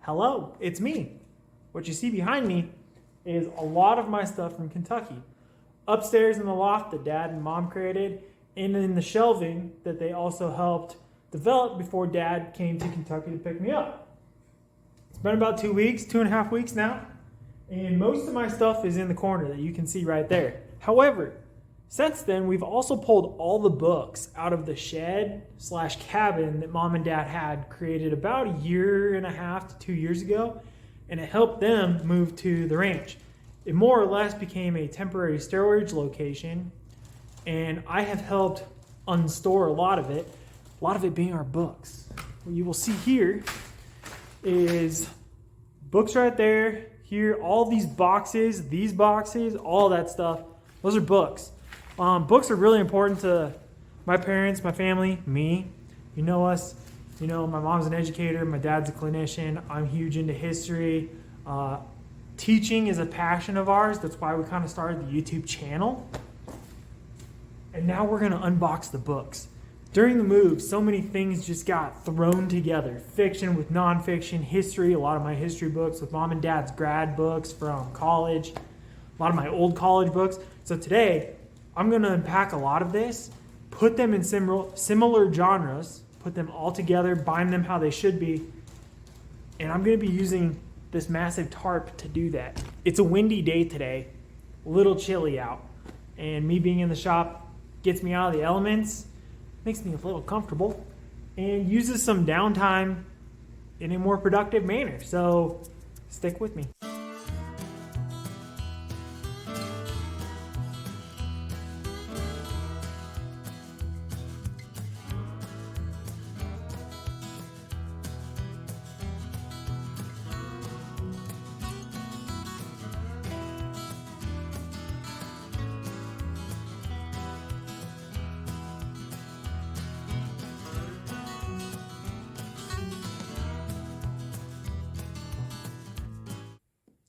Hello, it's me. What you see behind me is a lot of my stuff from Kentucky. Upstairs in the loft that Dad and Mom created, and in the shelving that they also helped develop before Dad came to Kentucky to pick me up. It's been about 2 weeks, 2.5 weeks now, and most of my stuff is in the corner that you can see right there. However, since then, we've also pulled all the books out of the shed/cabin that Mom and Dad had created about 1.5 to 2 years ago, and it helped them move to the ranch. It more or less became a temporary storage location, and I have helped unstore a lot of it being our books. What you will see here is books right there, here, all these boxes, all that stuff. Those are books. Books are really important to my parents, my family, me. You know us. You know, my mom's an educator, my dad's a clinician. I'm huge into history. Teaching is a passion of ours. That's why we kind of started the YouTube channel. And now we're going to unbox the books. During the move, so many things just got thrown together. Fiction with nonfiction, history, a lot of my history books with Mom and Dad's grad books from college, a lot of my old college books. So today, I'm going to unpack a lot of this, put them in similar genres, put them all together, bind them how they should be, and I'm going to be using this massive tarp to do that. It's a windy day today, a little chilly out, and me being in the shop gets me out of the elements, makes me a little comfortable, and uses some downtime in a more productive manner. So stick with me.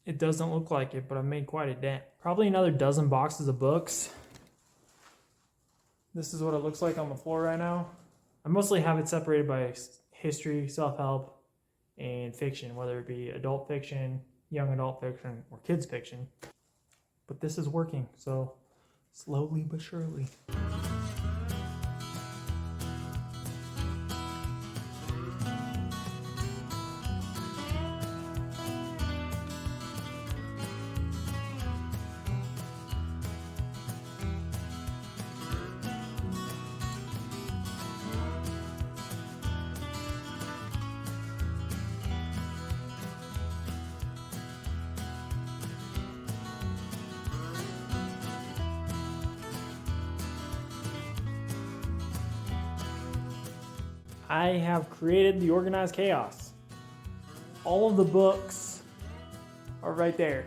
It doesn't look like it, but I've made quite a dent. Probably another dozen boxes of books. This is what it looks like on the floor right now. I mostly have it separated by history, self-help, and fiction, whether it be adult fiction, young adult fiction, or kids fiction. But this is working, so slowly but surely. I have created the organized chaos. All of the books are right there,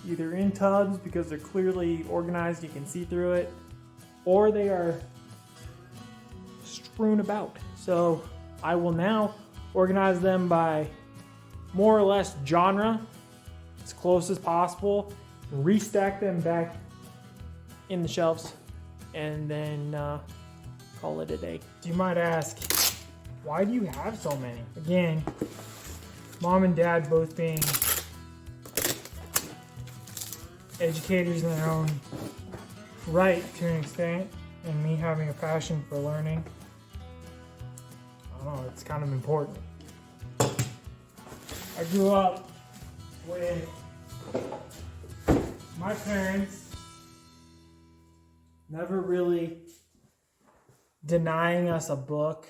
either in tubs because they're clearly organized, you can see through it, or they are strewn about. So I will now organize them by more or less genre, as close as possible, restack them back in the shelves, and then call it a day. You might ask, why do you have so many? Again, Mom and Dad both being educators in their own right to an extent, and me having a passion for learning. I don't know, it's kind of important. I grew up with my parents never really denying us a book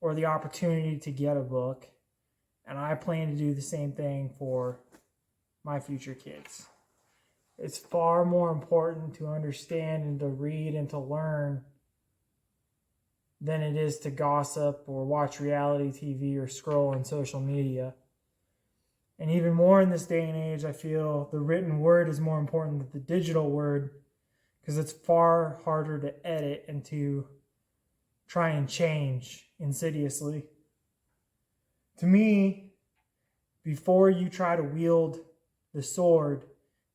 or the opportunity to get a book, and I plan to do the same thing for my future kids. It's far more important to understand and to read and to learn than it is to gossip or watch reality TV or scroll on social media. And even more in this day and age, I feel the written word is more important than the digital word, because it's far harder to edit and to try and change insidiously. To me, before you try to wield the sword,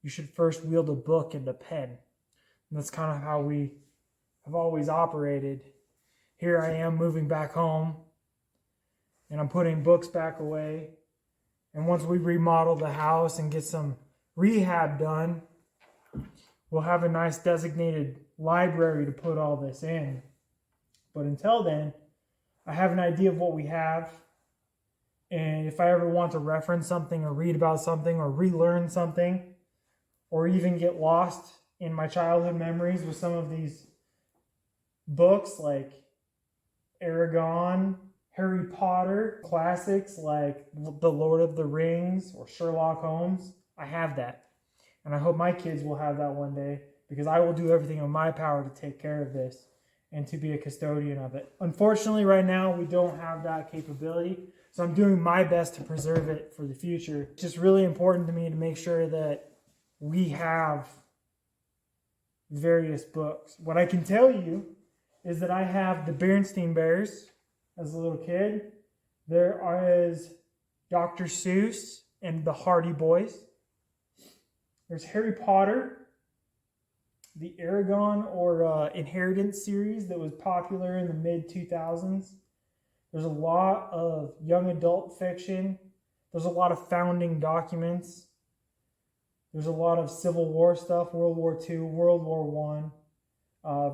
you should first wield a book and a pen. And that's kind of how we have always operated. Here I am moving back home, and I'm putting books back away, And once we remodel the house and get some rehab done, we'll have a nice designated library to put all this in. But until then, I have an idea of what we have. And if I ever want to reference something or read about something or relearn something, or even get lost in my childhood memories with some of these books like Aragon, Harry Potter, classics like The Lord of the Rings or Sherlock Holmes, I have that. And I hope my kids will have that one day, because I will do everything in my power to take care of this and to be a custodian of it. Unfortunately, right now, we don't have that capability, so I'm doing my best to preserve it for the future. It's just really important to me to make sure that we have various books. What I can tell you is that I have the Berenstain Bears as a little kid. There is Dr. Seuss and the Hardy Boys. There's Harry Potter, the Aragon or Inheritance series that was popular in the mid-2000s. There's a lot of young adult fiction. There's a lot of founding documents. There's a lot of Civil War stuff, World War II, World War I.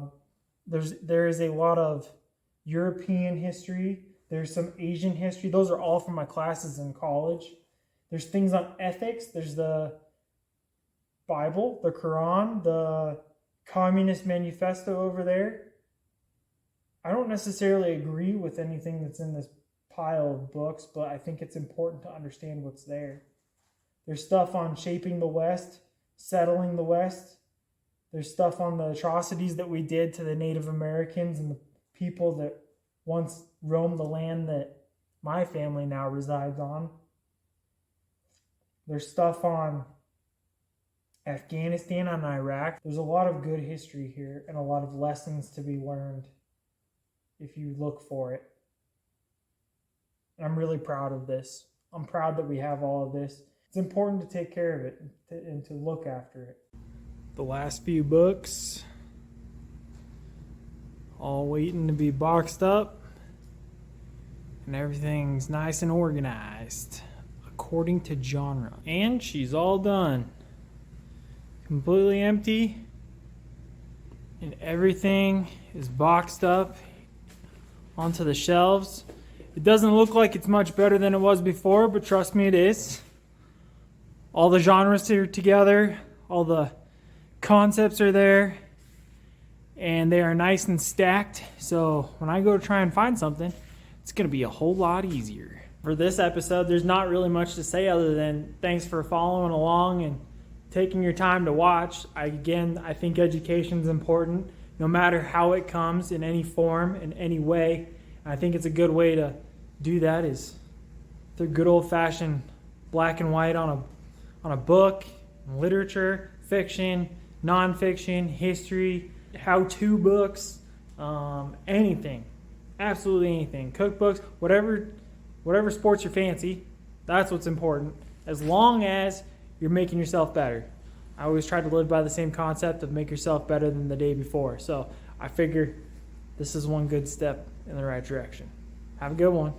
There is a lot of European history. There's some Asian history. Those are all from my classes in college. There's things on ethics. There's the Bible, the Quran, the Communist Manifesto over there. I don't necessarily agree with anything that's in this pile of books, but I think it's important to understand what's there. There's stuff on shaping the West, settling the West. There's stuff on the atrocities that we did to the Native Americans and the people that once roamed the land that my family now resides on. There's stuff on Afghanistan and Iraq. There's a lot of good history here and a lot of lessons to be learned if you look for it. And I'm really proud of this. I'm proud that we have all of this. It's important to take care of it and to look after it. The last few books, all waiting to be boxed up, and everything's nice and organized according to genre. And she's all done. Completely empty, and everything is boxed up onto the shelves. It doesn't look like it's much better than it was before, but trust me, it is. All the genres are together, all the concepts are there, and they are nice and stacked. So when I go to try and find something, it's going to be a whole lot easier. For this episode, there's not really much to say other than thanks for following along and taking your time to watch. I think education is important, no matter how it comes, in any form, in any way. And I think it's a good way to do that is through good old-fashioned black and white on a book, literature, fiction, nonfiction, history, how-to books, anything, absolutely anything, cookbooks, whatever sports your fancy. That's what's important, as long as you're making yourself better. I always try to live by the same concept of make yourself better than the day before. So I figure this is one good step in the right direction. Have a good one.